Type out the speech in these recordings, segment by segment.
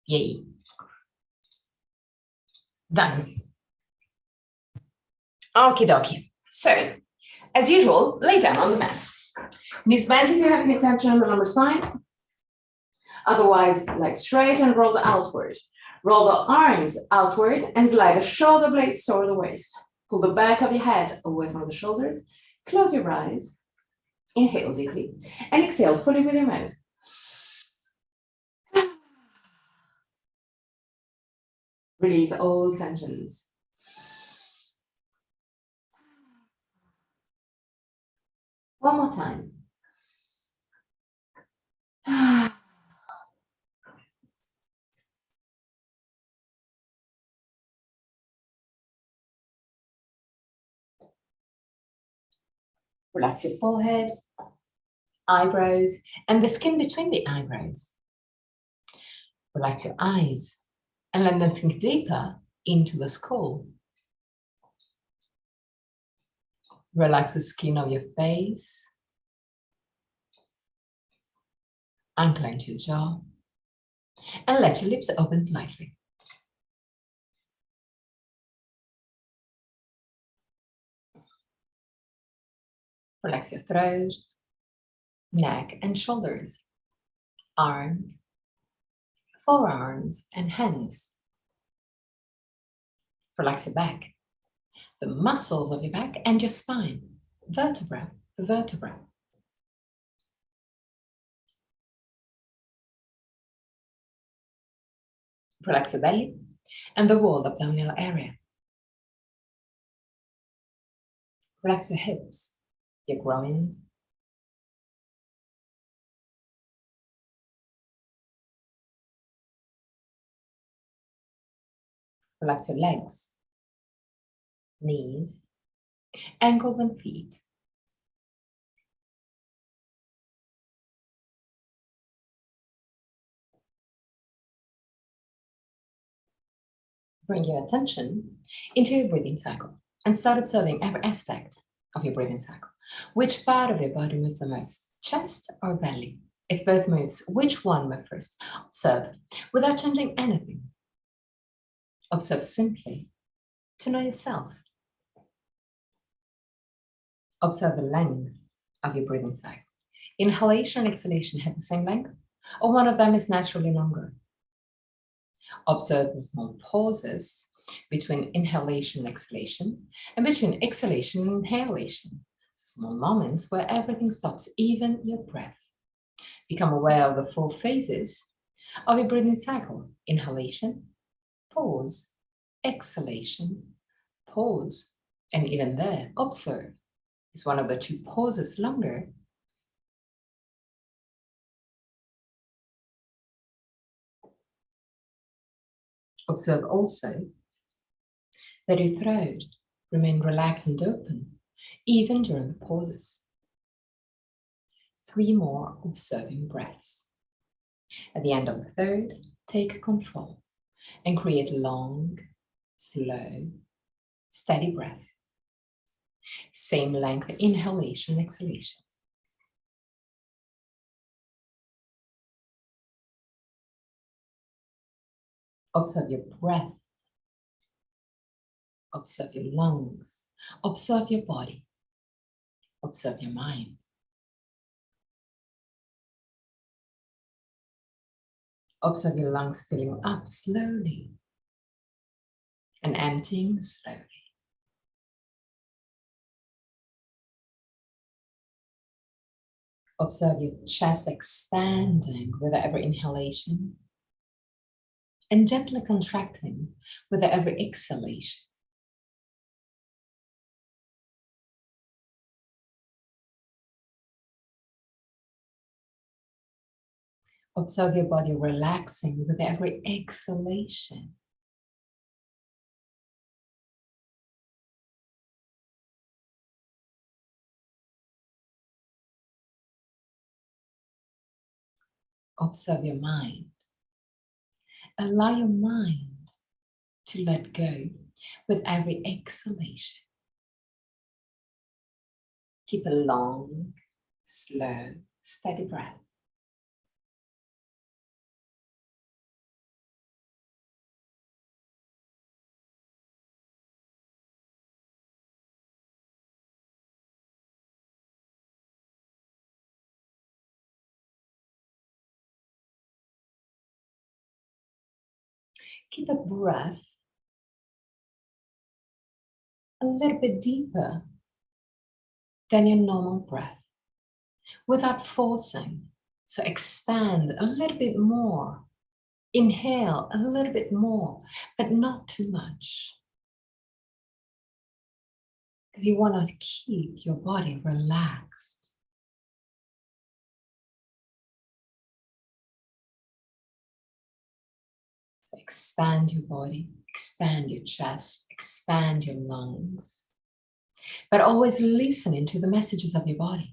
Yay. Done. Okie dokie. So, as usual, lay down on the mat. Knees bent if you're having a tension on the lumbar spine. Otherwise, legs straight and roll outward. Roll the arms outward and slide the shoulder blades toward the waist. Pull the back of your head away from the shoulders. Close your eyes. Inhale deeply and exhale fully with your mouth. Release all tensions. One more time. Relax your forehead, eyebrows, and the skin between the eyebrows. Relax your eyes and let them sink deeper into the skull. Relax the skin of your face. Unclench your jaw and let your lips open slightly. Relax your throat, neck and shoulders, arms, forearms and hands. Relax your back, the muscles of your back and your spine, vertebra to vertebra. Relax your belly and the wall abdominal area. Relax your hips, your groins. Relax your legs, knees, ankles and feet. Bring your attention into your breathing cycle and start observing every aspect of your breathing cycle. Which part of your body moves the most, chest or belly? If both moves, which one moves first? Observe without changing anything. Observe simply to know yourself. Observe the length of your breathing cycle. Inhalation and exhalation have the same length, or one of them is naturally longer. Observe the small pauses between inhalation and exhalation, and between exhalation and inhalation. Small moments where everything stops, even your breath. Become aware of the 4 phases of your breathing cycle. Inhalation, pause, exhalation, pause, and even there, observe. Is one of the 2 pauses longer? Observe also that your throat remains relaxed and open, even during the pauses. 3 more observing breaths. At the end of the 3rd, take control and create long, slow, steady breath. Same length inhalation, exhalation. Observe your breath. Observe your lungs. Observe your body. Observe your mind. Observe your lungs filling up slowly and emptying slowly. Observe your chest expanding with every inhalation and gently contracting with every exhalation. Observe your body relaxing with every exhalation. Observe your mind. Allow your mind to let go with every exhalation. Keep a long, slow, steady breath. Keep a breath a little bit deeper than your normal breath without forcing. So expand a little bit more. Inhale a little bit more, but not too much. Because you want to keep your body relaxed. So expand your body, expand your chest, expand your lungs. But always listening to the messages of your body.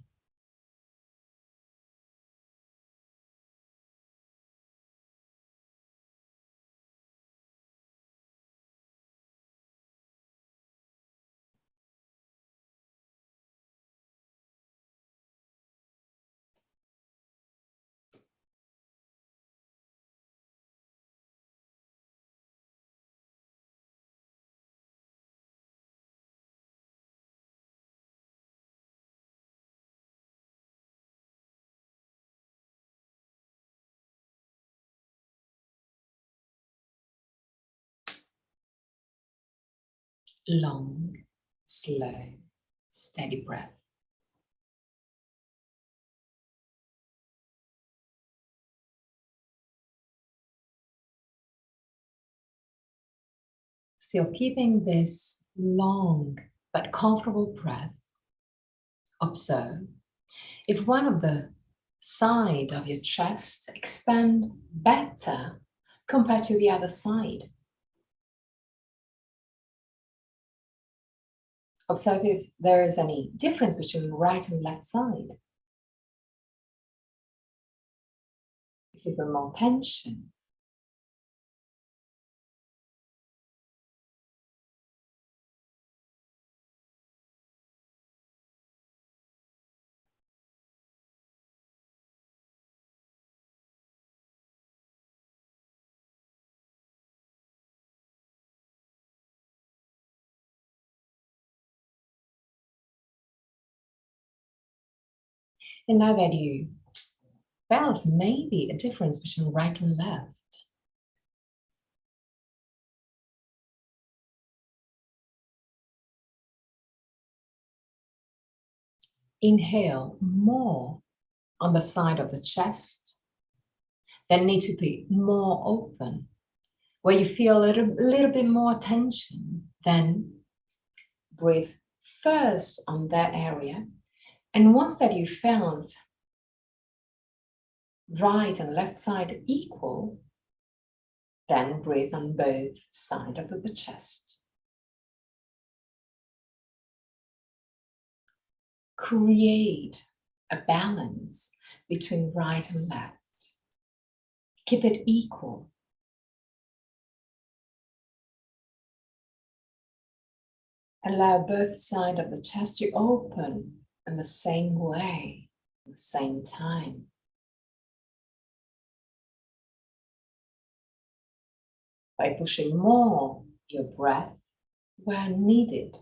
Long, slow, steady breath. Still keeping this long but comfortable breath, observe if one of the side of your chest expand better compared to the other side. Observe if there is any difference between right and left side. If you feel more tension. And now that you felt maybe a difference between right and left, inhale more on the side of the chest that need to be more open, where you feel a little bit more tension. Then breathe first on that area. And once that you felt right and left side equal, then breathe on both sides of the chest. Create a balance between right and left. Keep it equal. Allow both sides of the chest to open in the same way, at the same time. By pushing more your breath where needed.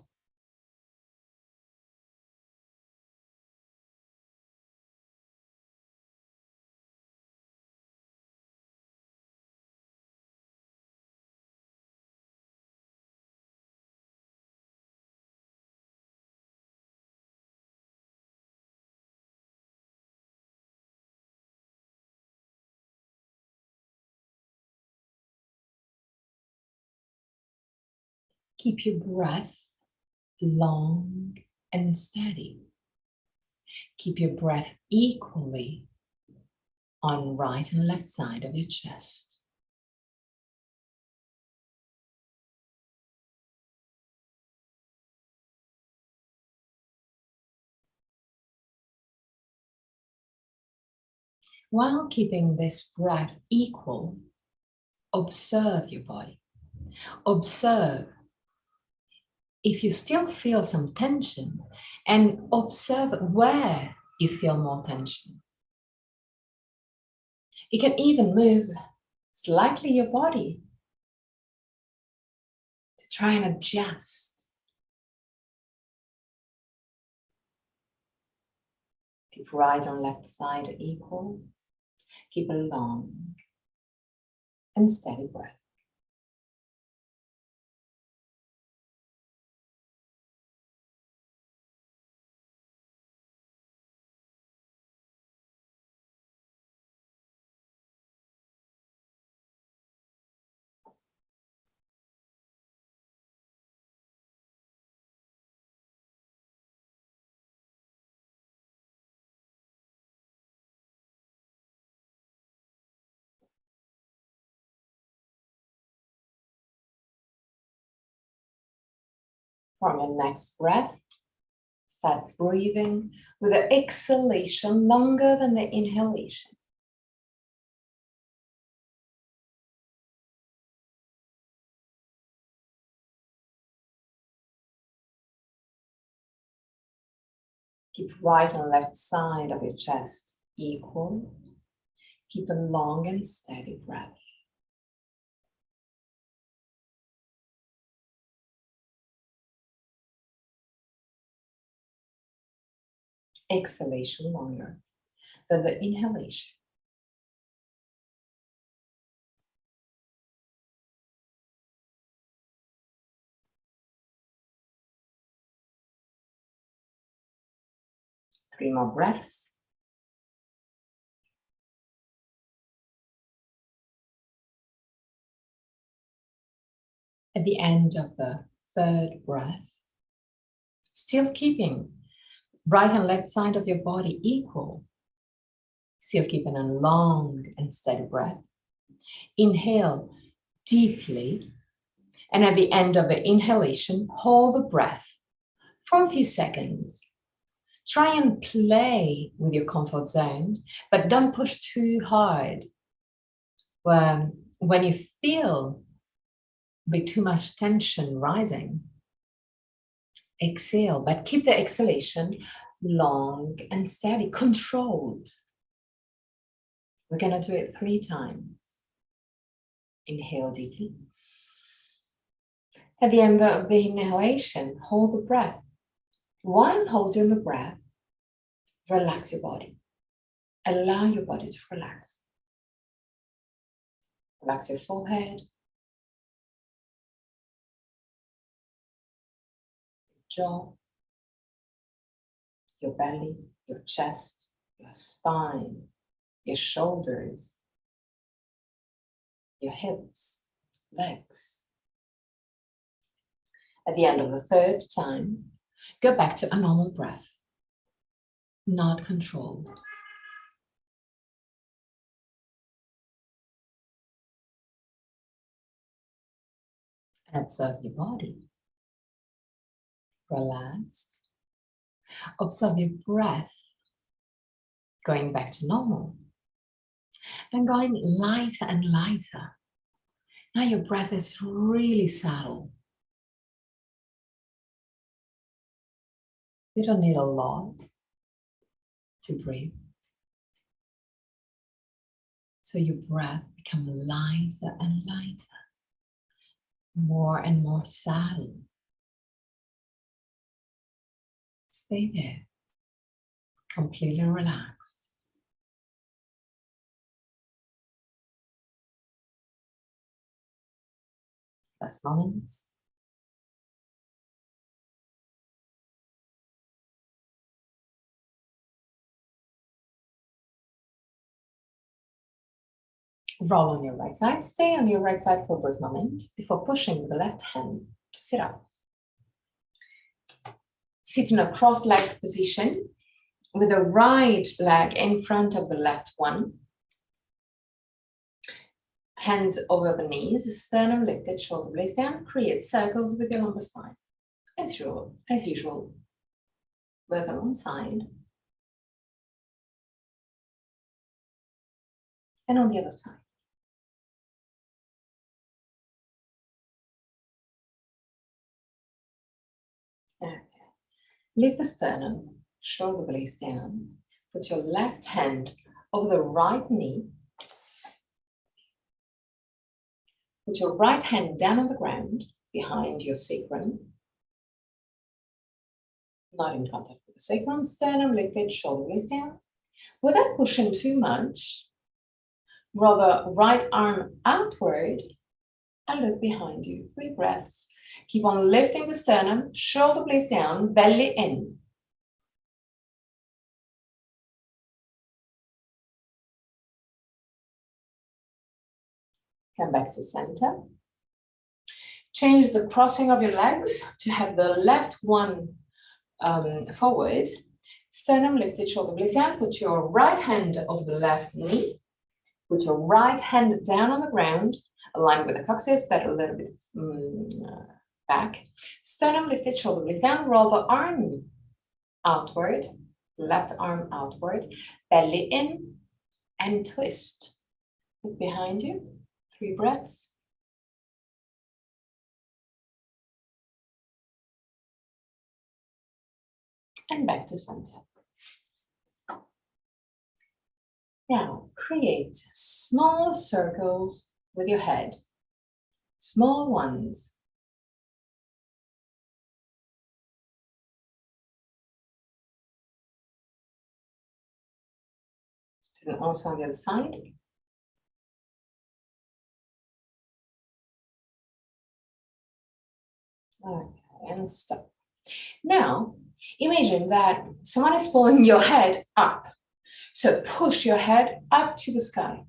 Keep your breath long and steady. Keep your breath equally on right and left side of your chest. While keeping this breath equal, observe your body. Observe if you still feel some tension, and observe where you feel more tension. You can even move slightly your body to try and adjust. Keep right and left side equal. Keep a long and steady breath. From your next breath, start breathing with the exhalation longer than the inhalation. Keep right and left side of your chest equal. Keep a long and steady breath. Exhalation longer than the inhalation. Three more breaths. At the end of the third breath, still keeping right and left side of your body equal, still keeping a long and steady breath. Inhale deeply, and at the end of the inhalation, hold the breath for a few seconds. Try and play with your comfort zone, but don't push too hard. When you feel a bit too much tension rising, exhale, but keep the exhalation long and steady, controlled. We're going to do it 3 times. Inhale deeply. At the end of the inhalation, hold the breath. While holding the breath, relax your body. Allow your body to relax. Relax your forehead, jaw, your belly, your chest, your spine, your shoulders, your hips, legs. At the end of the third time, go back to a normal breath, not controlled. And observe your body. Relaxed. Observe your breath going back to normal and going lighter and lighter. Now your breath is really subtle. You don't need a lot to breathe. So your breath becomes lighter and lighter, more and more subtle. Stay there, completely relaxed. Last moments. Roll on your right side. Stay on your right side for a brief moment before pushing with the left hand to sit up. Sit in a cross-legged position with the right leg in front of the left one. Hands over the knees, sternum lifted, shoulder blades down. Create circles with your lumbar spine. As usual. Both on one side and on the other side. Okay. Lift the sternum, shoulder blades down. Put your left hand over the right knee. Put your right hand down on the ground behind your sacrum. Not in contact with the sacrum. Sternum lifted, shoulder blades down. Without pushing too much, roll the right arm outward and look behind you. 3 breaths. Keep on lifting the sternum, shoulder blades down, belly in. Come back to center. Change the crossing of your legs to have the left one forward. Sternum lifted, shoulder blades down. Put your right hand over the left knee. Put your right hand down on the ground, align with the coccyx, but a little bit back. Sternum lifted, shoulder blades down. Roll the arm outward, left arm outward, belly in, and twist. Look behind you. 3 breaths. And back to center. Now, create small circles with your head. Small ones. And also on the other side. Okay, and stop. Now, imagine that someone is pulling your head up. So push your head up to the sky.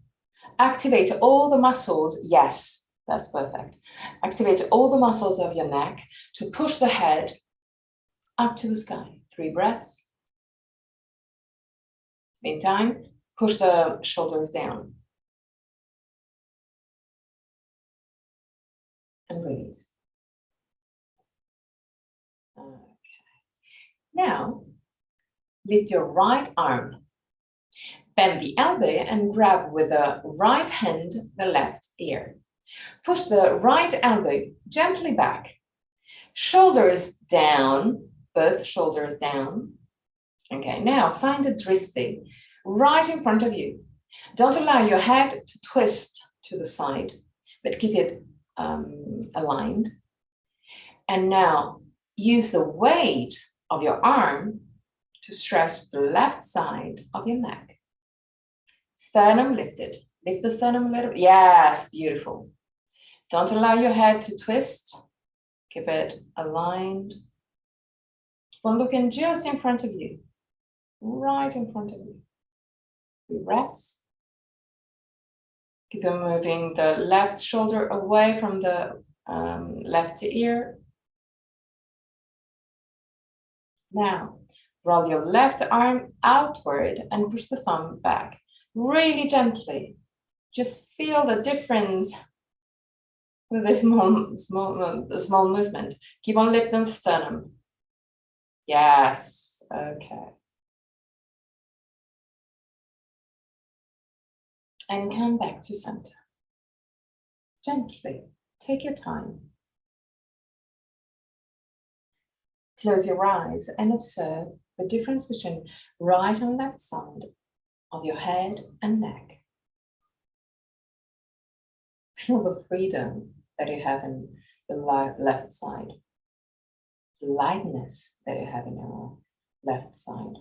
Activate all the muscles. Yes, that's perfect. Activate all the muscles of your neck to push the head up to the sky. 3 breaths. Meantime, push the shoulders down. And release. Okay. Now, lift your right arm. Bend the elbow and grab with the right hand the left ear. Push the right elbow gently back. Shoulders down, both shoulders down. Okay, now find a dristi right in front of you. Don't allow your head to twist to the side, but keep it aligned. And now use the weight of your arm to stretch the left side of your neck. Sternum lifted. Lift the sternum a little bit. Yes, beautiful. Don't allow your head to twist. Keep it aligned. Keep on looking just in front of you. Right in front of you. 3 breaths. Keep on moving the left shoulder away from the left ear. Now, roll your left arm outward and push the thumb back. Really gently. Just feel the difference with this small movement. Keep on lifting the sternum. Yes, okay. And come back to center. Gently, take your time. Close your eyes and observe the difference between right and left side of your head and neck. Feel the freedom that you have in the left side, the lightness that you have in your left side.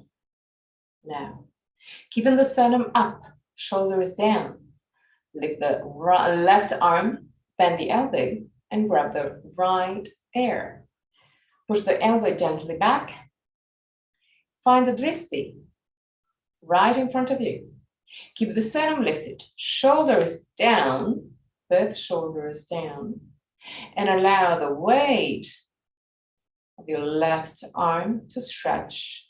Now, keeping the sternum up, shoulders down, lift the left arm, bend the elbow, and grab the right ear. Push the elbow gently back. Find the dristi right in front of you. Keep the sternum lifted, shoulders down, both shoulders down, and allow the weight of your left arm to stretch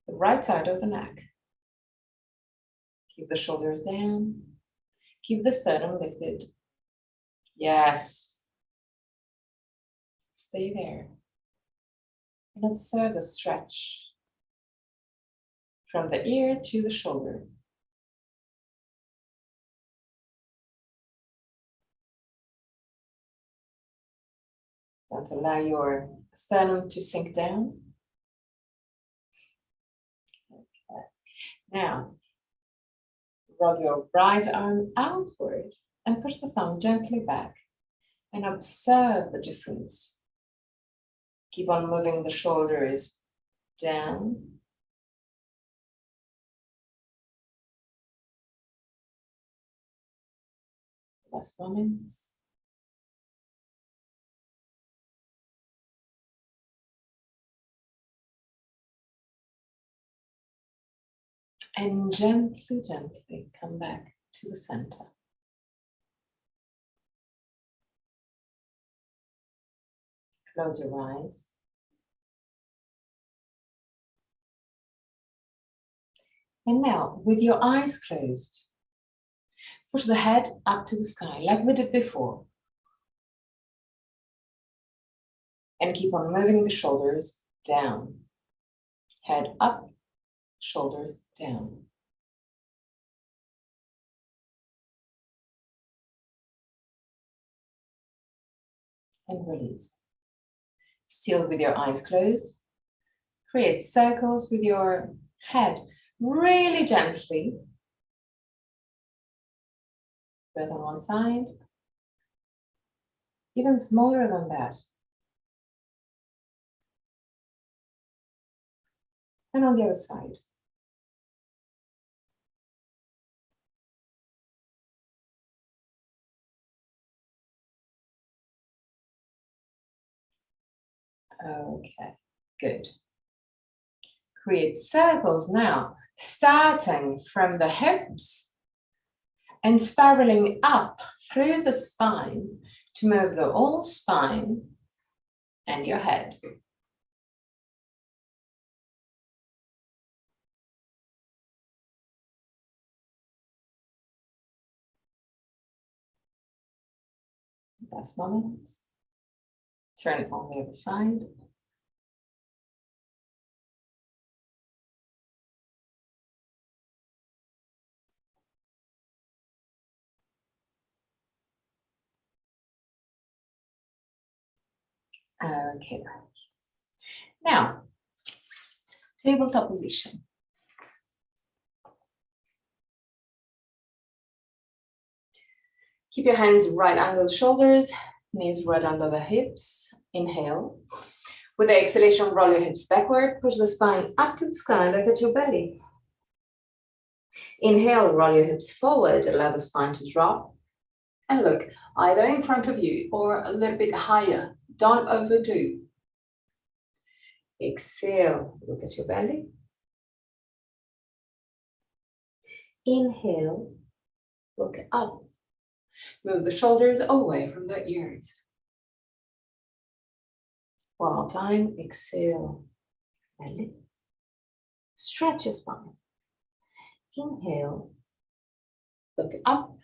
the right side of the neck. Keep the shoulders down. Keep the sternum lifted. Yes. Stay there. And observe the stretch from the ear to the shoulder. Don't allow your sternum to sink down. Okay. Now, roll your right arm outward and push the thumb gently back and observe the difference. Keep on moving the shoulders down. Last moments. And gently, gently come back to the center. Close your eyes. And now, with your eyes closed, push the head up to the sky, like we did before. And keep on moving the shoulders down. Head up, shoulders down. And release. Still with your eyes closed. Create circles with your head really gently. Both on one side. Even smaller than that. And on the other side. Okay, good. Create circles now, starting from the hips and spiraling up through the spine to move the whole spine and your head. Last moments. Turn it on the other side. Okay. Now, tabletop position. Keep your hands right under the shoulders, knees right under the hips. Inhale. With the exhalation, roll your hips backward. Push the spine up to the sky, look at your belly. Inhale, roll your hips forward, allow the spine to drop. And look either in front of you or a little bit higher. Don't overdo. Exhale, look at your belly. Inhale, look up. Move the shoulders away from the ears. One more time, exhale, belly. Stretch your spine. Inhale, look up.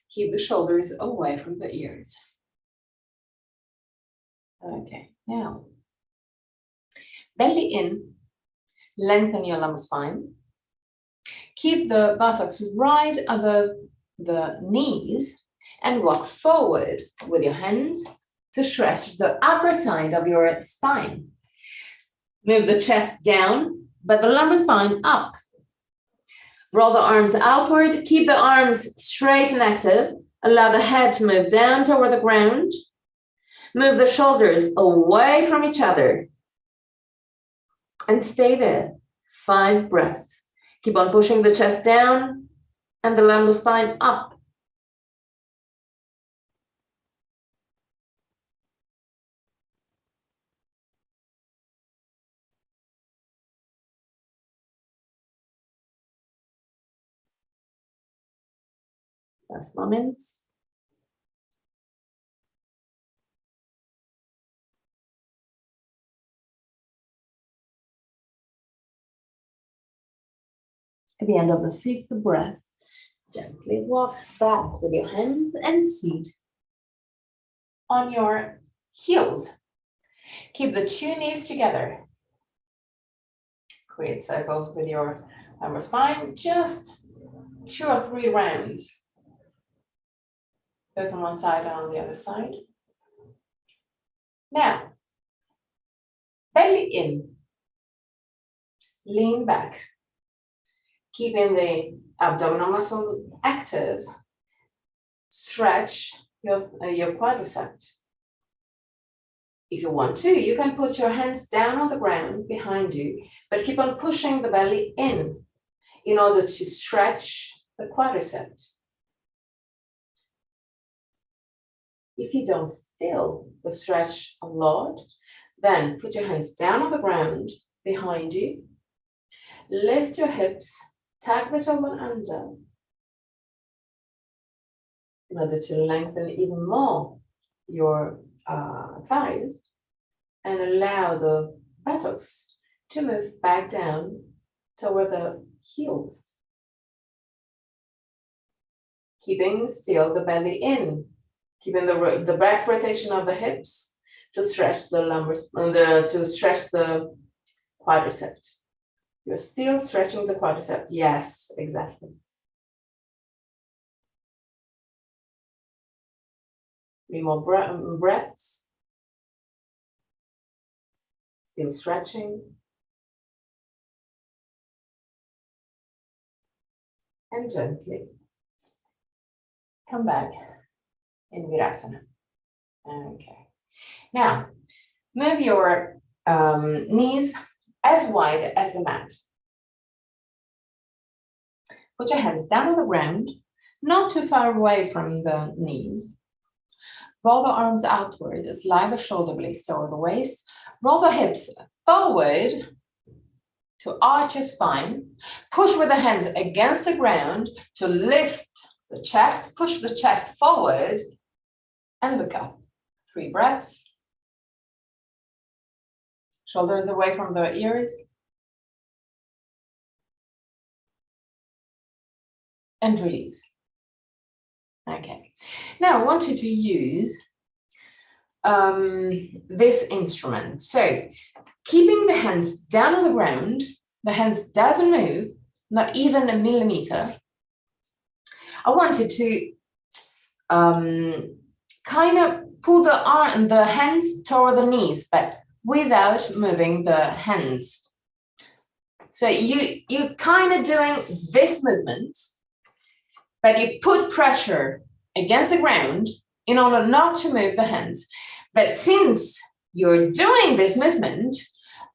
Keep the shoulders away from the ears. Okay, now, belly in, lengthen your lumbar spine. Keep the buttocks right above the knees and walk forward with your hands to stretch the upper side of your spine. Move the chest down, but the lumbar spine up. Roll the arms outward, keep the arms straight and active. Allow the head to move down toward the ground. Move the shoulders away from each other. And stay there. 5 breaths. Keep on pushing the chest down and the lumbar spine up. Last moments. At the end of the 5th breath, gently walk back with your hands and seat on your heels. Keep the 2 knees together. Create circles with your lumbar spine, just 2 or 3 rounds. Both on one side and on the other side. Now, belly in, lean back. Keeping the abdominal muscles active, stretch your quadricep. If you want to, you can put your hands down on the ground behind you, but keep on pushing the belly in order to stretch the quadricep. If you don't feel the stretch a lot, then put your hands down on the ground behind you. Lift your hips, tuck the tailbone under in order to lengthen even more your thighs and allow the buttocks to move back down toward the heels. Keeping still the belly in, keeping the back rotation of the hips, to stretch the lumbar, to stretch the quadricep. You're still stretching the quadricep. Yes, exactly. 3 more breaths. Still stretching. And gently come back in Virasana. Okay. Now, move your knees as wide as the mat. Put your hands down on the ground, not too far away from the knees. Roll the arms outward, slide the shoulder blades toward the waist. Roll the hips forward to arch your spine. Push with the hands against the ground to lift the chest. Push the chest forward and look up. 3 breaths. Shoulders away from the ears. And release. Okay. Now I want you to use this instrument. So keeping the hands down on the ground, the hands doesn't move, not even a millimeter. I want you to kind of pull the hands toward the knees, but without moving the hands. So you're kind of doing this movement, but you put pressure against the ground in order not to move the hands. But since you're doing this movement,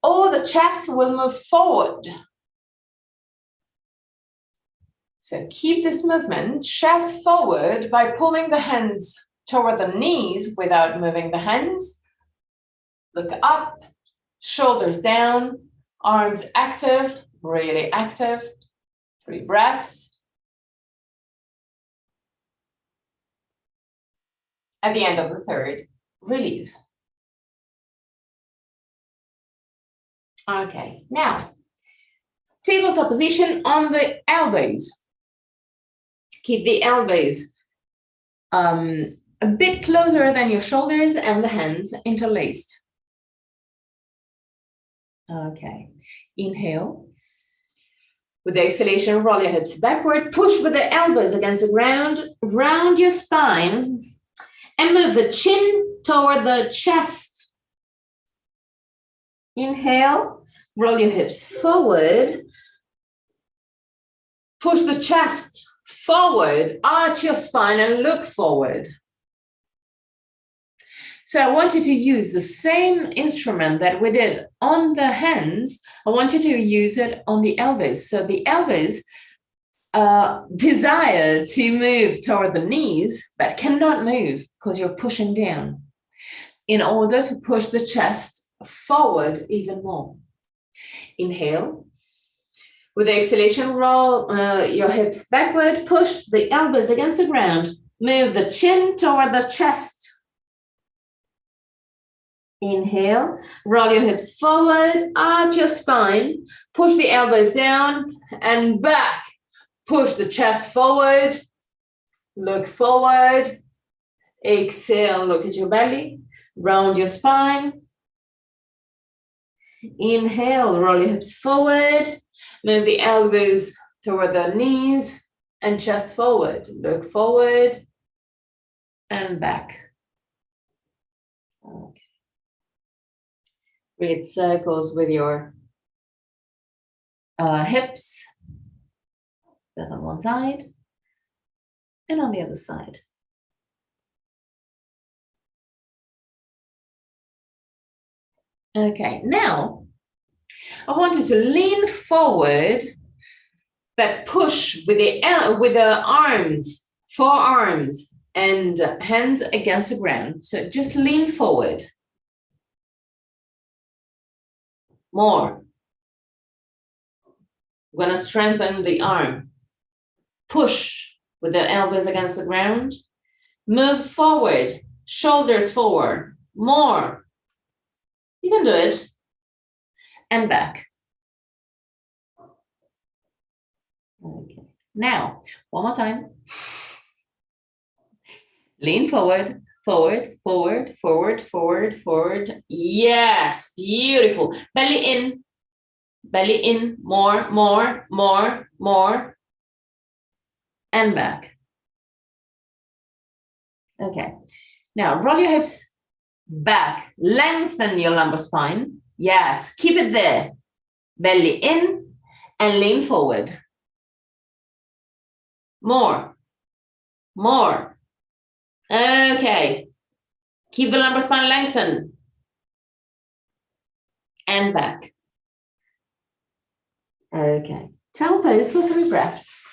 all the chest will move forward. So keep this movement, chest forward, by pulling the hands toward the knees without moving the hands. Look up, shoulders down, arms active, really active. 3 breaths. At the end of the 3rd, release. Okay, now, tabletop position on the elbows. Keep the elbows a bit closer than your shoulders and the hands interlaced. Okay, inhale. With the exhalation, roll your hips backward, push with the elbows against the ground, round your spine, and move the chin toward the chest. Inhale, roll your hips forward, push the chest forward, arch your spine and look forward. So I want you to use the same instrument that we did on the hands. I want you to use it on the elbows. So the elbows desire to move toward the knees, but cannot move because you're pushing down in order to push the chest forward even more. Inhale. With the exhalation, roll your hips backward, push the elbows against the ground, move the chin toward the chest. Inhale, roll your hips forward, arch your spine, push the elbows down and back. Push the chest forward, look forward. Exhale, look at your belly, round your spine. Inhale, roll your hips forward, move the elbows toward the knees and chest forward. Look forward and back. Okay. Create circles with your hips, both on one side and on the other side. Okay, now I want you to lean forward, but push with the arms, forearms, and hands against the ground. So just lean forward. More. We're going to strengthen the arm. Push with the elbows against the ground. Move forward, shoulders forward. More. You can do it. And back. Okay. Now, one more time. Lean forward, Forward, forward, forward, forward, forward. Yes, beautiful. Belly in, more, more, more, more. And back. Okay. Now roll your hips back. Lengthen your lumbar spine. Yes, keep it there. Belly in and lean forward. More. More. Okay. Keep the lumbar spine lengthened. And back. Okay. Child's pose for 3 breaths.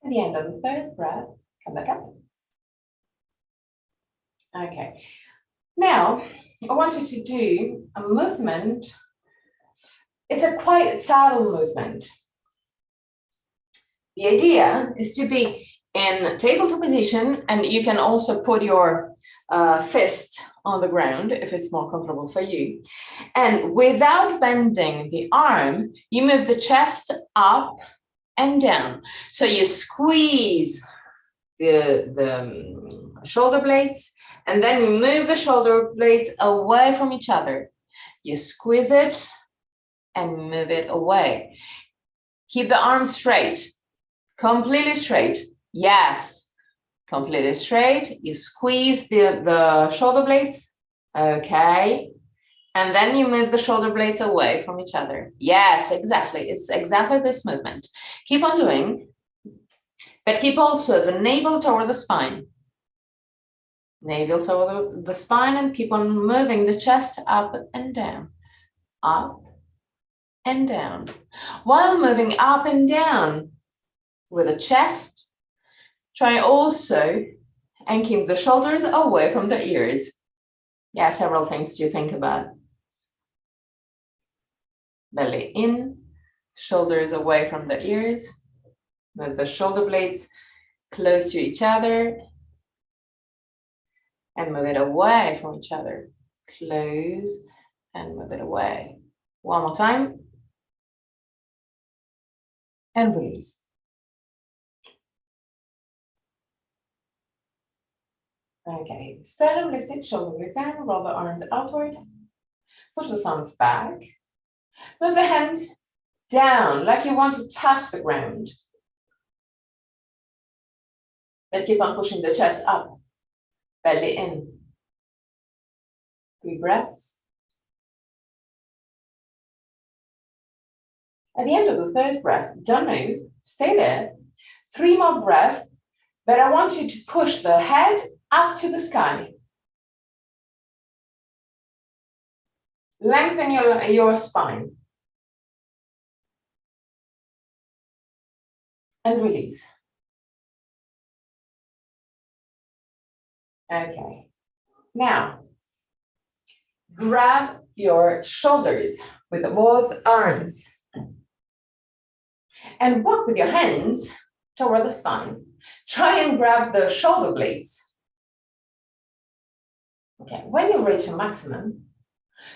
At the end of the 3rd breath, come back up. Okay. Now, I want you to do a movement. It's a quite subtle movement. The idea is to be in tabletop position, and you can also put your fist on the ground if it's more comfortable for you. And without bending the arm, you move the chest up and down. So you squeeze the shoulder blades, and then you move the shoulder blades away from each other. You squeeze it and move it away. Keep the arms straight, completely straight. Yes, completely straight. You squeeze the shoulder blades. Okay. And then you move the shoulder blades away from each other. Yes, exactly. It's exactly this movement. Keep on doing, but keep also the navel toward the spine. Navel toward the spine, and keep on moving the chest up and down. Up and down. While moving up and down with the chest, try also and keep the shoulders away from the ears. Yeah, several things to think about. Belly in, shoulders away from the ears. Move the shoulder blades close to each other and move it away from each other. Close and move it away. One more time. And release. Okay, stand up, lifted, shoulder blades down, roll the arms outward. Push the thumbs back. Move the hands down like you want to touch the ground. Then keep on pushing the chest up, belly in. 3 breaths. At the end of the 3rd breath, don't move, stay there. 3 more breaths, but I want you to push the head up to the sky. Lengthen your spine. And release. Okay. Now, grab your shoulders with both arms and walk with your hands toward the spine. Try and grab the shoulder blades. Okay, when you reach a maximum,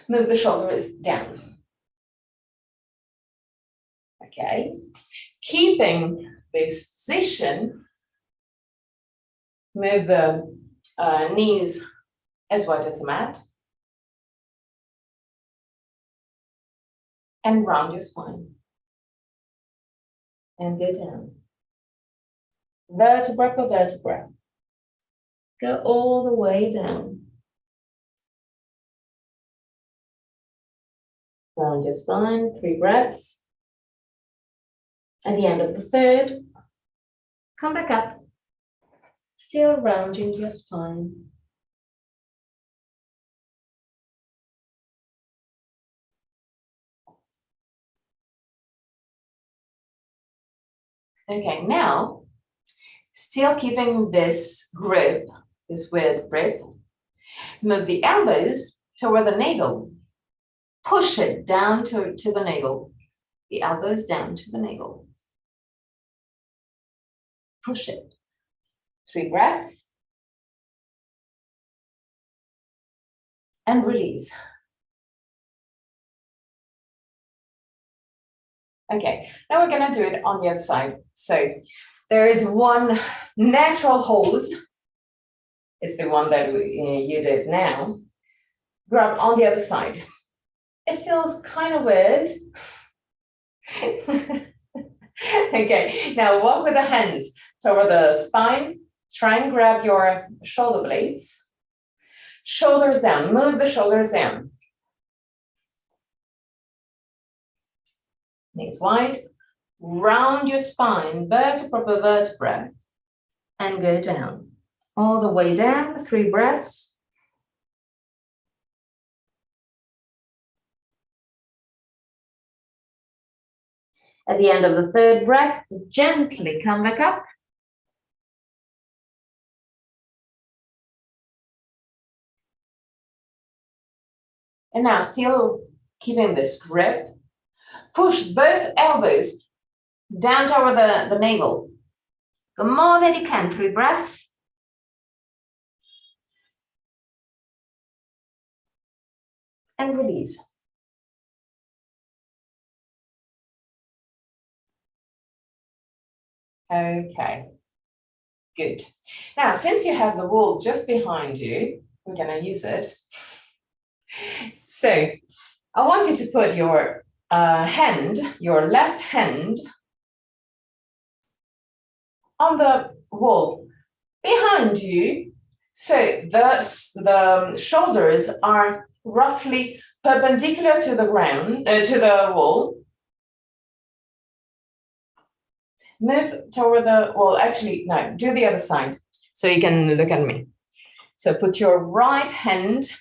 move the shoulders down. Okay, keeping this position, move the knees as wide as the mat. And round your spine. And go down. Vertebra per vertebra. Go all the way down. Round your spine, 3 breaths. At the end of the 3rd, come back up. Still rounding your spine. Okay, now, still keeping this grip, this weird grip, move the elbows toward the navel. Push it down to the navel. The elbows down to the navel. Push it. 3 breaths. and release. Okay, now we're gonna do it on the other side. So there is one natural hold, is the one that you did now. Grab on the other side. It feels kind of weird. Okay, now walk with the hands toward the spine. Try and grab your shoulder blades. Shoulders down, move the shoulders down. Knees wide. Round your spine, vertebra per vertebra, and go down. All the way down, 3 breaths. At the end of the 3rd breath, gently come back up. And now, still keeping this grip, push both elbows down toward the navel. Go more than you can, 3 breaths. And release. Okay, good. Now, since you have the wall just behind you, we're going to use it. So I want you to put your hand, your left hand, on the wall behind you. So the shoulders are roughly perpendicular to the ground, to the wall. Move toward the wall. Actually, no, do the other side so you can look at me. So put your right hand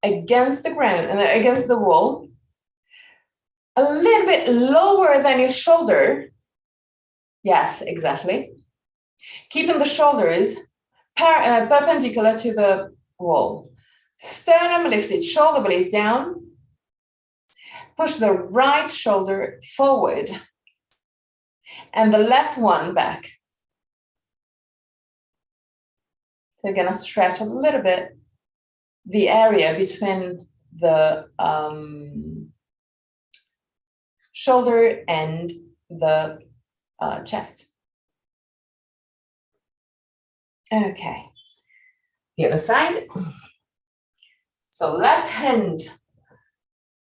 against the ground and against the wall, a little bit lower than your shoulder. Yes, exactly. Keeping the shoulders perpendicular to the wall. Sternum lifted, shoulder blades down. Push the right shoulder forward and the left one back. So you're gonna stretch a little bit the area between the shoulder and the chest. Okay, the other side. So left hand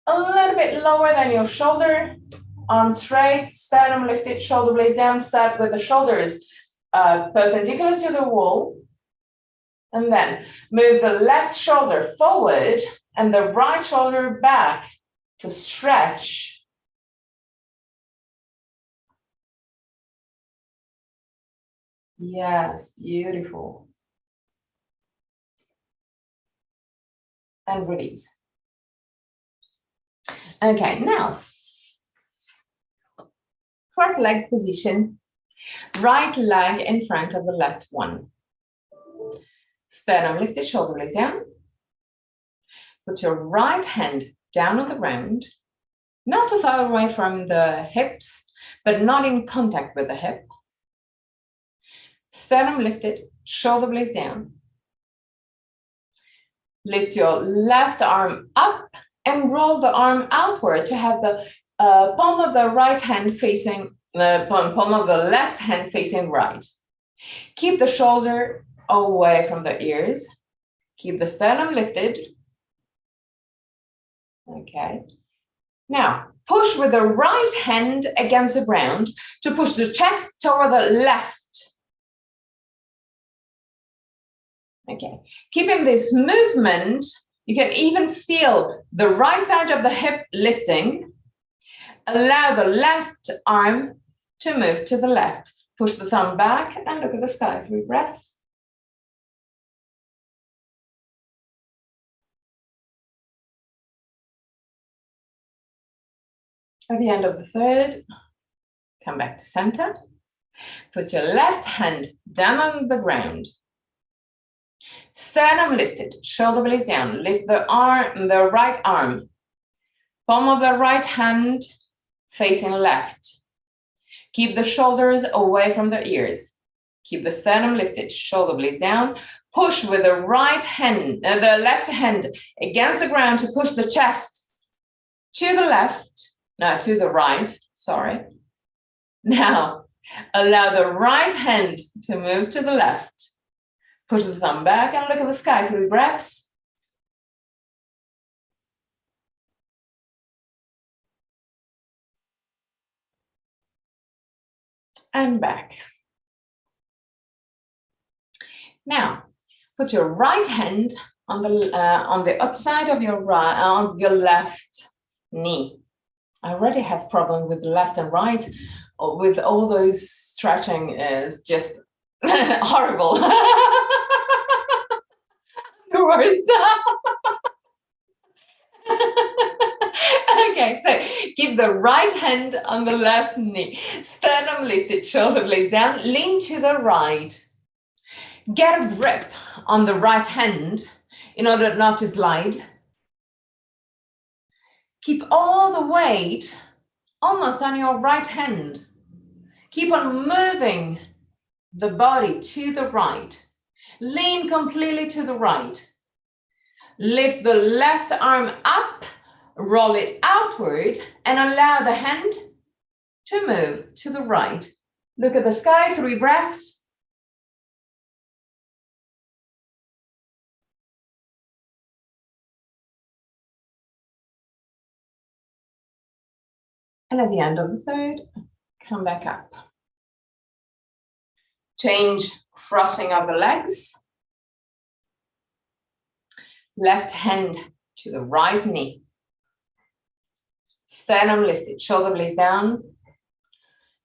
a little bit lower than your shoulder, arm straight, sternum lifted, shoulder blades down. Start with the shoulders perpendicular to the wall, and then move the left shoulder forward and the right shoulder back to stretch. Yes, beautiful. And release. Okay, now, cross leg position, right leg in front of the left one. Sternum lifted, shoulder blades down. Put your right hand down on the ground, not too far away from the hips, but not in contact with the hip. Sternum lifted, shoulder blades down. Lift your left arm up and roll the arm outward to have the palm of the right hand facing, the palm of the left hand facing right. Keep the shoulder away from the ears. Keep the sternum lifted. Okay. Now, push with the right hand against the ground to push the chest toward the left. Okay, keeping this movement, you can even feel the right side of the hip lifting. Allow the left arm to move to the left. Push the thumb back and look at the sky. 3 breaths. At the end of the 3rd, come back to center. Put your left hand down on the ground. Sternum lifted, shoulder blades down. Lift the right arm. Palm of the right hand facing left. Keep the shoulders away from the ears. Keep the sternum lifted, shoulder blades down. Push with the right hand, the left hand against the ground to push the chest to the left, no, to the right, sorry. Now, allow the right hand to move to the left. Push the thumb back and look at the sky, 3 breaths. And back. Now, put your right hand on the outside of your right, on your left knee. I already have problem with the left and right. With all those stretching is just horrible. The worst. Okay, so keep the right hand on the left knee. Sternum lifted, shoulder blades down, lean to the right. Get a grip on the right hand in order not to slide. Keep all the weight almost on your right hand. Keep on moving the body to the right. Lean completely to the right. Lift the left arm up, roll it outward, and allow the hand to move to the right. Look at the sky, 3 breaths. And at the end of the 3rd, come back up. Change crossing of the legs. Left hand to the right knee. Sternum lifted, shoulder blades down.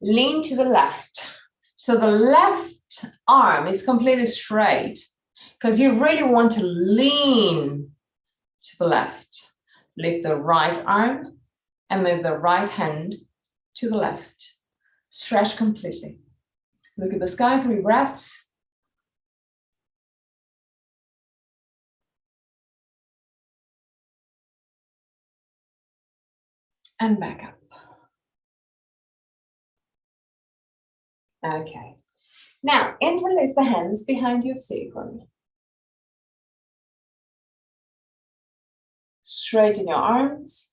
Lean to the left. So the left arm is completely straight because you really want to lean to the left. Lift the right arm and move the right hand to the left. Stretch completely. Look at the sky, 3 breaths. And back up. Okay. Now, interlace the hands behind your sacrum. Straighten your arms.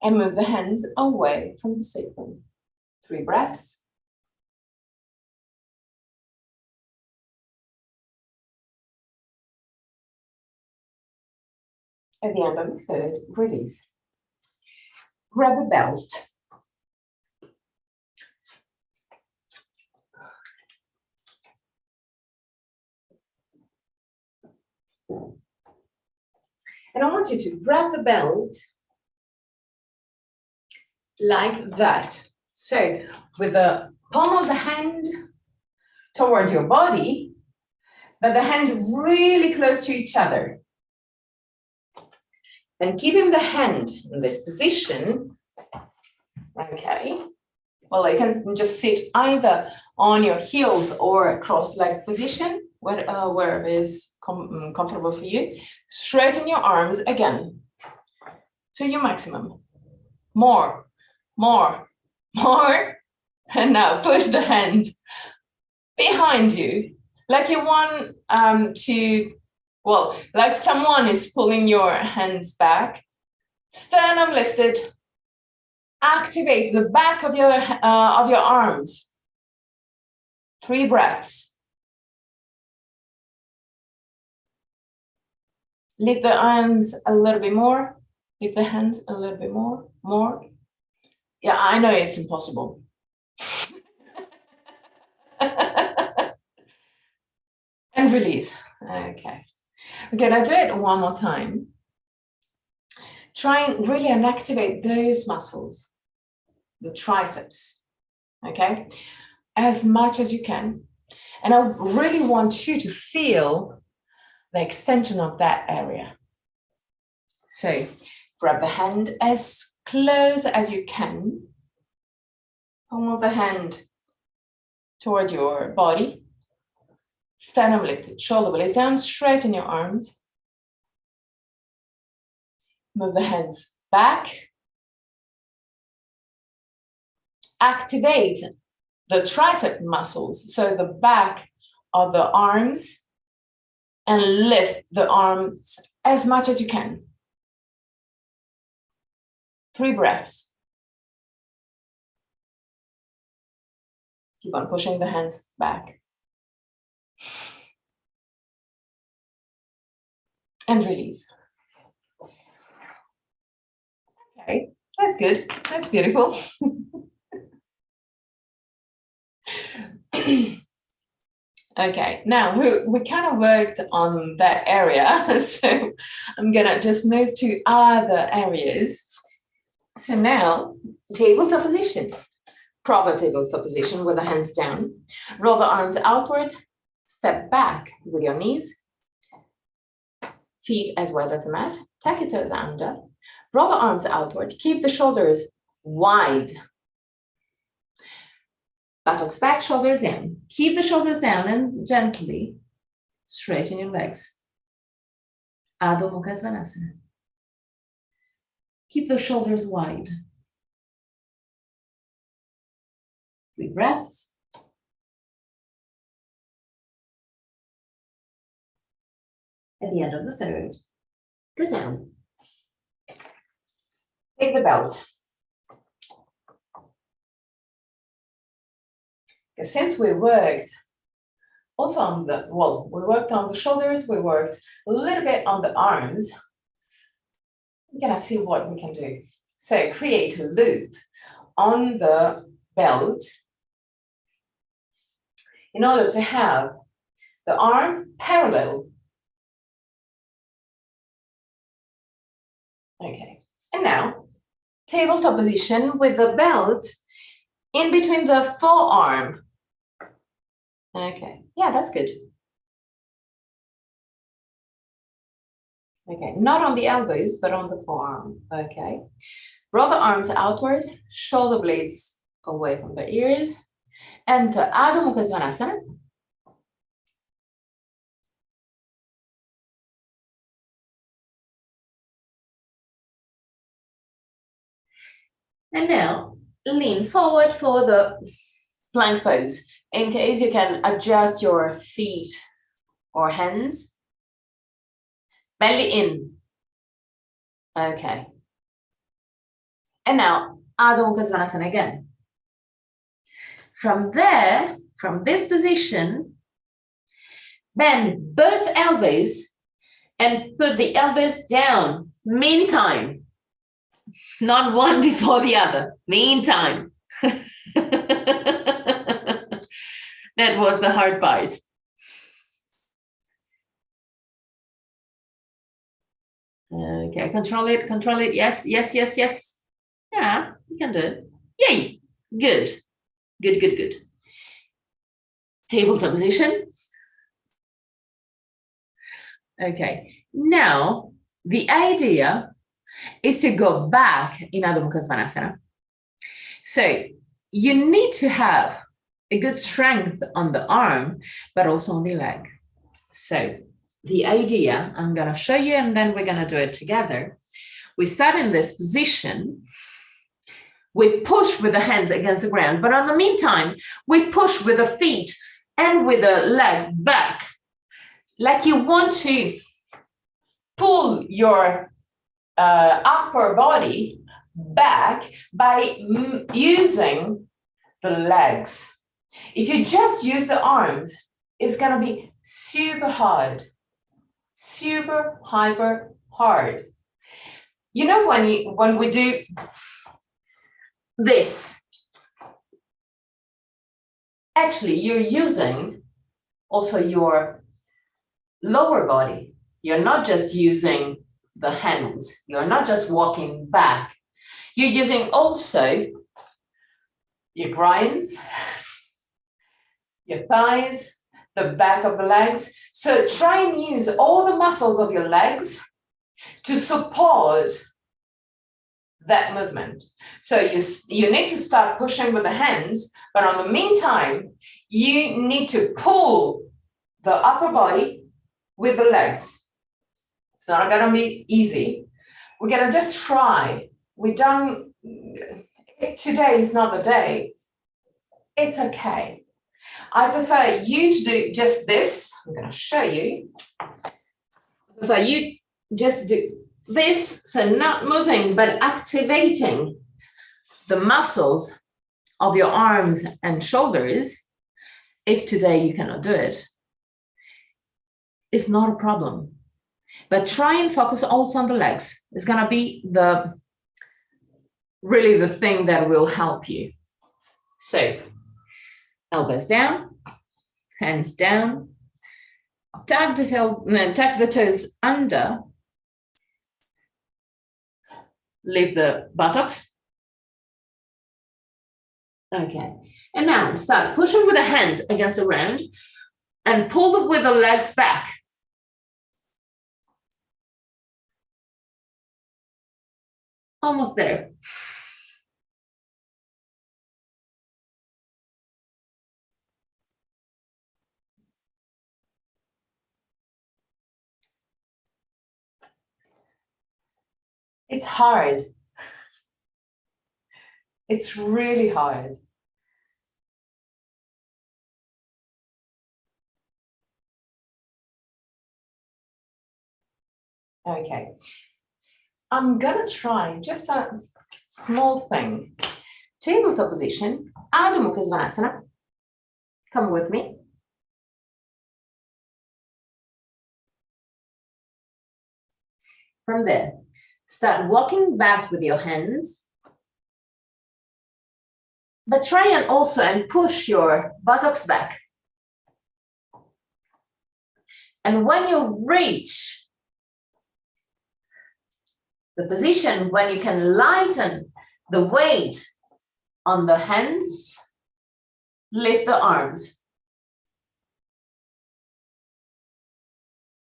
And move the hands away from the sacrum. 3 breaths. At the end of the 3rd, release. Grab a belt. And I want you to grab the belt like that. So with the palm of the hand toward your body, but the hands really close to each other. And keeping the hand in this position, okay, well, you can just sit either on your heels or a cross-legged position, wherever is comfortable for you. Straighten your arms again to your maximum. More, more, more. And now push the hand behind you, like you want like someone is pulling your hands back. Sternum lifted. Activate the back of your arms. 3 breaths. Lift the arms a little bit more. Lift the hands a little bit more. More. Yeah, I know it's impossible. And release. Okay. Okay, now do it one more time. Try and really activate those muscles, the triceps, okay, as much as you can. And I really want you to feel the extension of that area. So grab the hand as close as you can. Palm of the hand toward your body. Sternum lifted, shoulder blades down, straighten your arms. Move the hands back. Activate the tricep muscles, so the back of the arms, and lift the arms as much as you can. 3 breaths. Keep on pushing the hands back. And release. Okay, that's good. That's beautiful. Okay, now we kind of worked on that area, so I'm gonna just move to other areas. So now, tabletop position, proper tabletop position with the hands down. Roll the arms outward, step back with your knees, feet as wide as the mat, tuck your toes under, roll the arms outward, keep the shoulders wide. Buttocks back, shoulders down. Keep the shoulders down and gently straighten your legs. Adho Mukha Svanasana. Keep the shoulders wide. 3 breaths. At the end of the 3rd, go down. Take the belt. Since we worked also on the, we worked on the shoulders, we worked a little bit on the arms. We're gonna see what we can do. So create a loop on the belt in order to have the arm parallel. Okay, and now tabletop position with the belt in between the forearm. Okay, yeah, that's good. Okay, not on the elbows, but on the forearm. Okay, roll the arms outward, shoulder blades away from the ears. Enter Adho Mukha Svanasana. And now lean forward for the plank pose. In case you can adjust your feet or hands. Belly in. Okay. And now Adho Mukha Svanasana again. From there, from this position, bend both elbows and put the elbows down. Meantime, not one before the other. Meantime. That was the hard part. Okay, control it, control it. Yes, yes, yes, yes. Yeah, you can do it. Yay, good. Good, good, good. Tabletop position. Okay, now the idea is to go back in Adho Mukha Svanasana. So you need to have a good strength on the arm, but also on the leg. So the idea, I'm going to show you and then we're going to do it together. We start in this position. We push with the hands against the ground, but in the meantime, we push with the feet and with the leg back. Like you want to pull your upper body back by using the legs. If you just use the arms, it's going to be super hard, super hyper hard. You know, when we do this, actually you're using also your lower body. You're not just using the hands. You're not just walking back. You're using also your groins, your thighs, the back of the legs. So try and use all the muscles of your legs to support that movement. So you need to start pushing with the hands, but on the meantime, you need to pull the upper body with the legs. It's not going to be easy. We're going to just try. If today is not the day, It's okay. I prefer you to do just this. I'm going to show you. I prefer you just do this, so not moving, but activating the muscles of your arms and shoulders. If today you cannot do it, it's not a problem. But try and focus also on the legs. It's going to be really the thing that will help you. So elbows down, hands down, tuck the toes under, lift the buttocks. Okay, and now start pushing with the hands against the ground and pull with the legs back. Almost there. It's hard. It's really hard. Okay. I'm gonna try just a small thing. Tabletop position, Adho Mukha Svanasana. Come with me. From there, start walking back with your hands. But try and also push your buttocks back. And when you reach the position when you can lighten the weight on the hands, lift the arms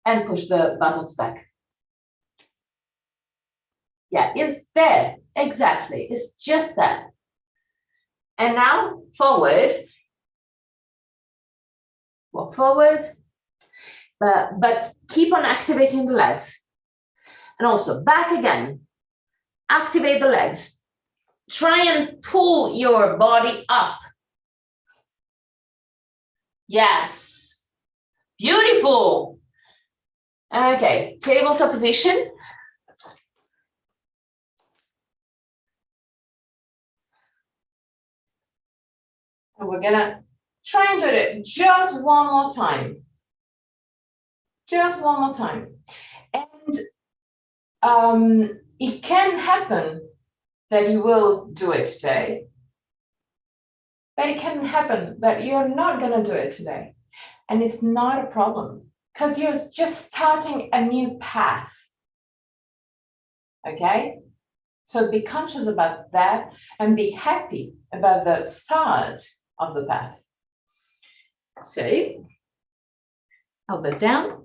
and push the buttocks back. Yeah, it's there. Exactly. It's just that. And now forward. Walk forward. But keep on activating the legs. And also back again. Activate the legs. Try and pull your body up. Yes. Beautiful. Okay, tabletop position. And we're gonna try and do it just one more time. Just one more time. And it can happen that you will do it today. But it can happen that you're not gonna do it today. And it's not a problem because you're just starting a new path. Okay? So be conscious about that and be happy about the start of the path. So, elbows down.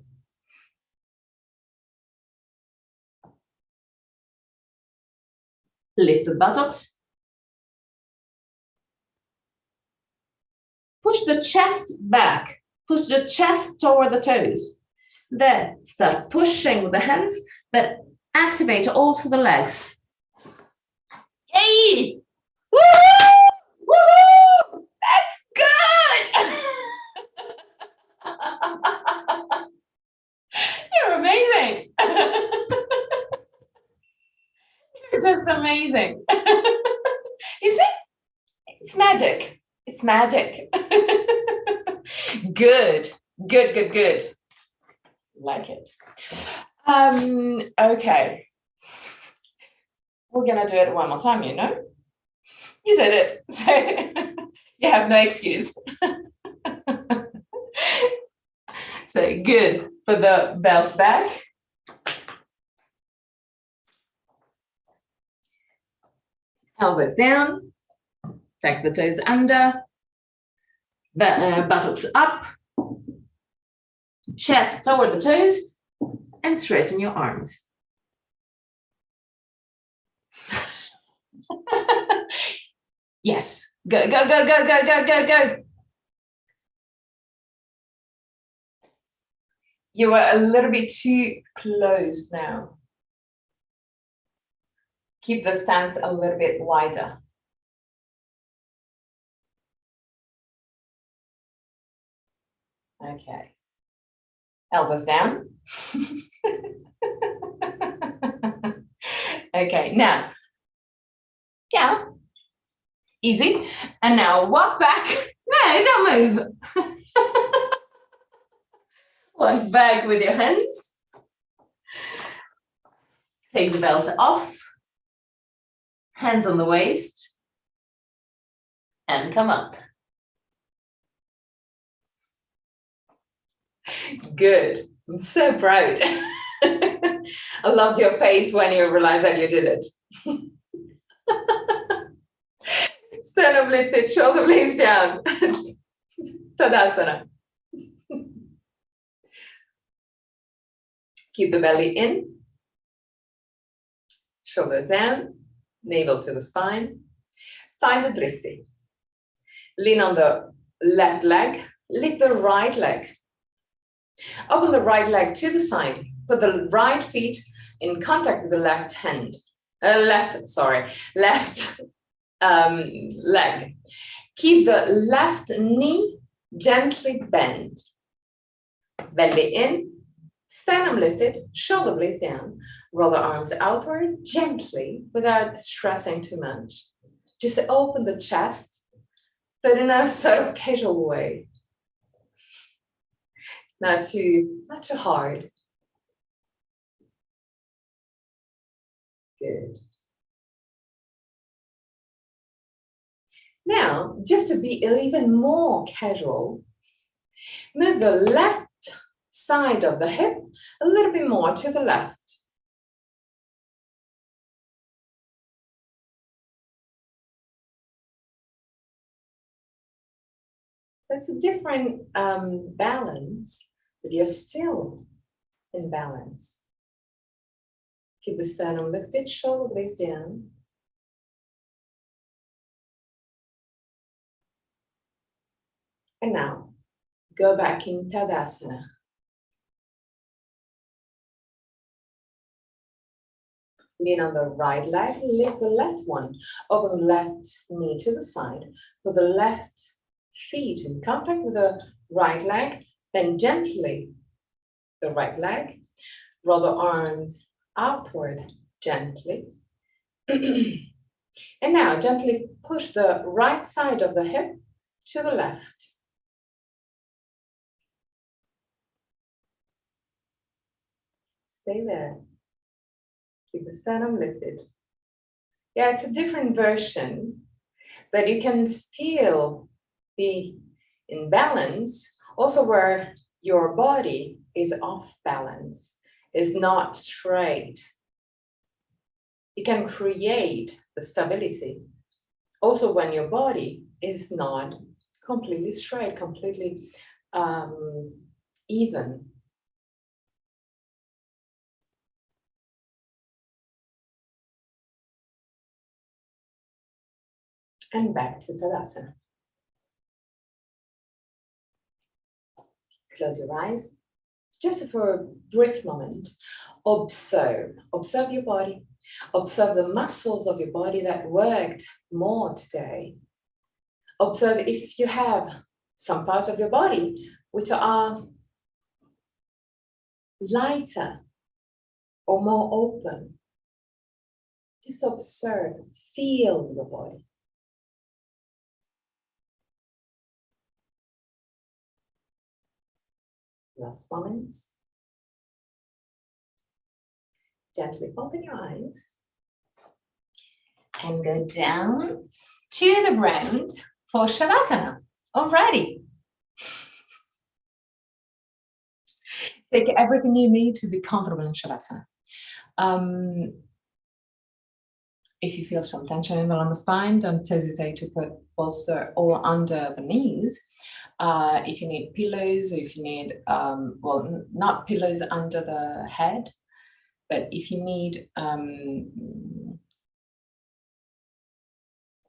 Lift the buttocks. Push the chest back. Push the chest toward the toes. Then start pushing with the hands, but activate also the legs. Yay! Woo-hoo! Woo-hoo! That's good! You're amazing. You're just amazing. You see? It's magic. It's magic. Good. Good, good, good. Like it. Okay. We're gonna do it one more time, you know? You did it. So you have no excuse. So good. Put the belt back. Elbows down. Tuck the toes under. Buttocks up. Chest toward the toes. And straighten your arms. Yes. Go, go, go, go, go, go, go, go. You are a little bit too close now. Keep the stance a little bit wider. Okay. Elbows down. Okay, now, yeah, easy. And now walk back. No, don't move. Walk back with your hands. Take the belt off. Hands on the waist. And come up. Good. I'm so proud. I loved your face when you realized that you did it. Sternum lifted, shoulder blades down. Tadasana. Keep the belly in. Shoulders down. Navel to the spine. Find the dristi. Lean on the left leg. Lift the right leg. Open the right leg to the side. Put the right feet in contact with the left hand. Left leg. Keep the left knee gently bent. Belly in, sternum lifted, shoulder blades down. Roll the arms outward gently without stressing too much. Just open the chest, but in a sort of casual way. Not too hard. Good. Now, just to be even more casual, move the left side of the hip a little bit more to the left. That's a different balance, but you're still in balance. Keep the sternum lifted, shoulder blades down. And now, go back in Tadasana. Lean on the right leg, lift the left one. Open the left knee to the side. Put the left feet in contact with the right leg. Bend gently the right leg. Roll the arms outward gently. And now gently push the right side of the hip to the left. Stay there. Keep the sternum lifted. Yeah, it's a different version, but you can still be in balance, also where your body is off balance, is not straight. You can create the stability also when your body is not completely straight, completely even. And back to Tadasana. Close your eyes. Just for a brief moment, observe your body. Observe the muscles of your body that worked more today. Observe if you have some parts of your body which are lighter or more open. Just observe, feel your body. Last moments. Gently open your eyes and go down to the ground for Shavasana. Alrighty. Take everything you need to be comfortable in Shavasana. If you feel some tension in the lumbar spine, don't hesitate to put bolster or under the knees. If you need pillows, or if you need, well, not pillows under the head, but if you need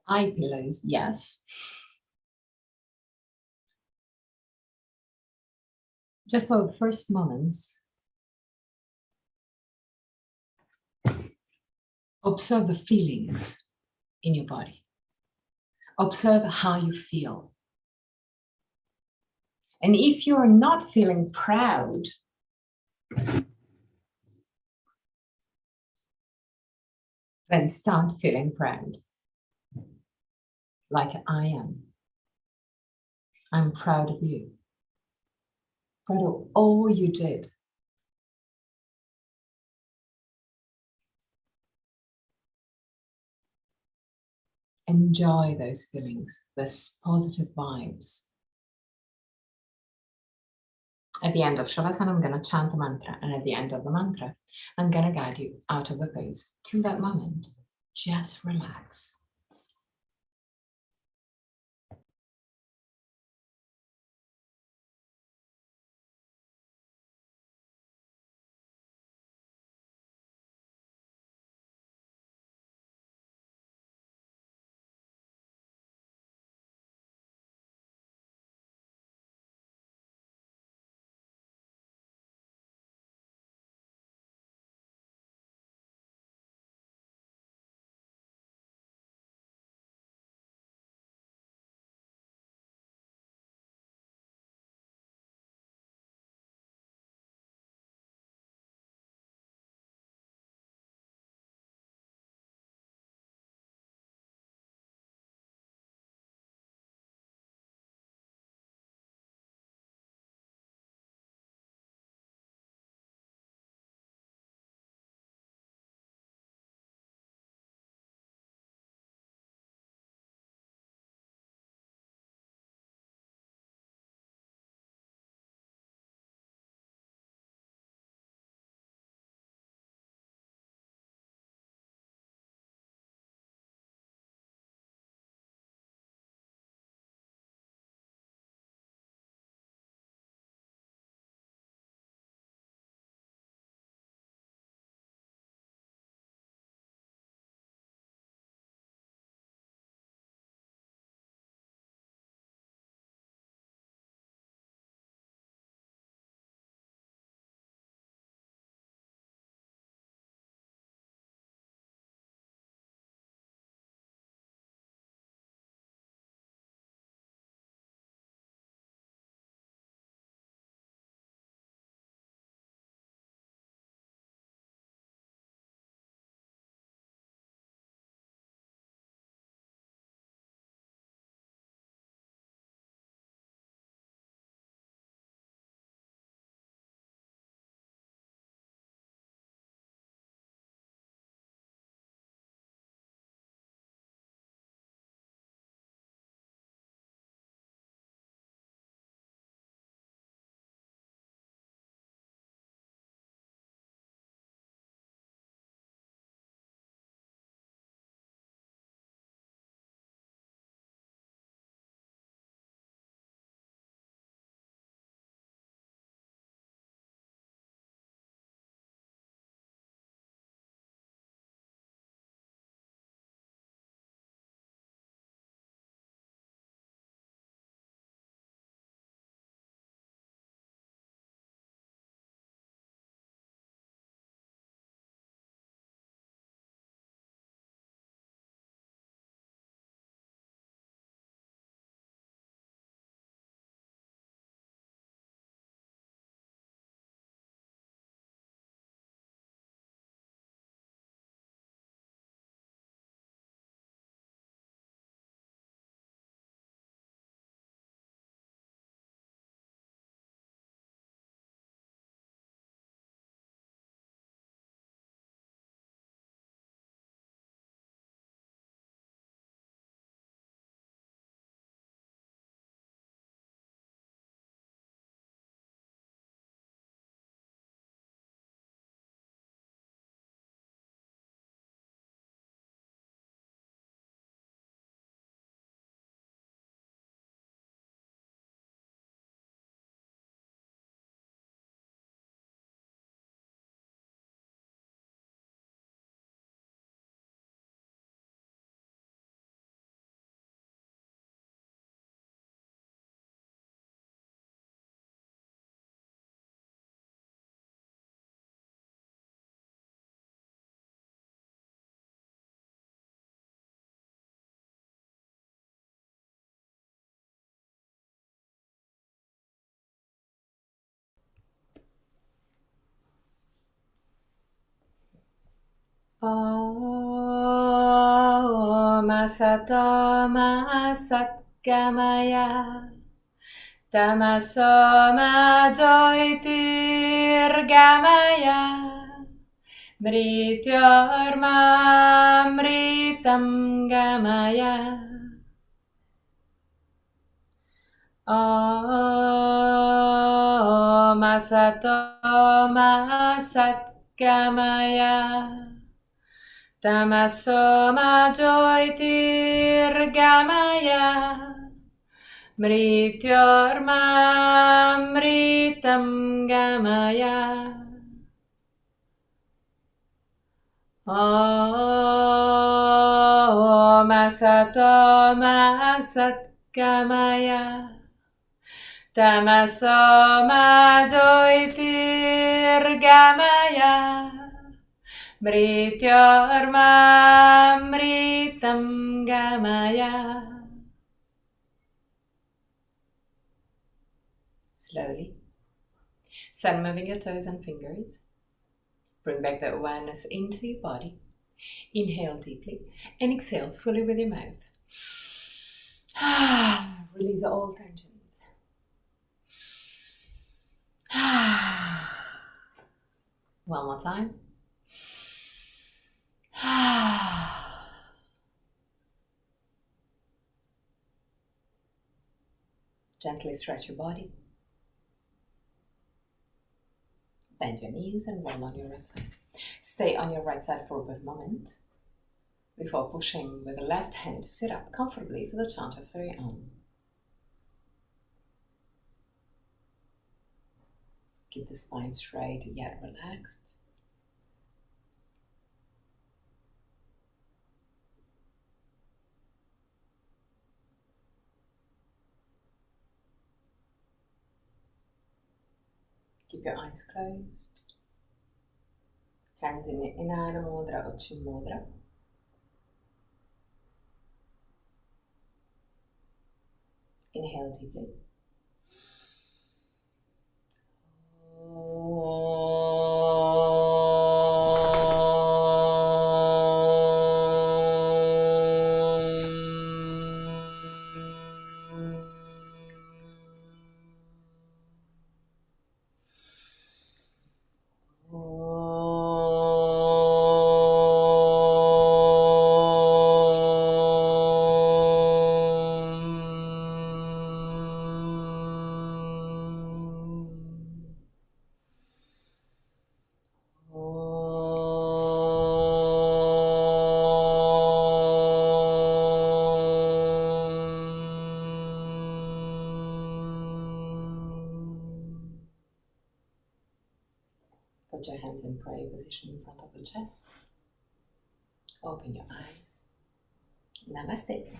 eye pillows, yes. Just for the first moments, observe the feelings in your body. Observe how you feel. And if you're not feeling proud, then start feeling proud. Like I am. I'm proud of you. Proud of all you did. Enjoy those feelings, those positive vibes. At the end of Shavasana, I'm going to chant the mantra. And at the end of the mantra, I'm going to guide you out of the pose to that moment. Just relax. Sato ma satgamaya. Tamaso ma jyotirgamaya. Mrityorma mritam gamaya. Om Sato ma satgamaya. Tamaso ma jyotirgamaya. Mrityorma mritam gamaya. Om Sato ma satgamaya. Tamaso ma jyotirgamaya. Mrityorma mritam gamaya. Slowly. Start moving your toes and fingers. Bring back the awareness into your body. Inhale deeply and exhale fully with your mouth. Release all tensions. One more time. Gently stretch your body. Bend your knees and roll on your right side. Stay on your right side for a brief moment before pushing with the left hand to sit up comfortably for the chant of 3 Om. Keep the spine straight yet relaxed. Keep your eyes closed. Hands in Inara Mudra or Chin Mudra. Inhale deeply. Put your hands in prayer position in front of the chest. Open your eyes. Namaste.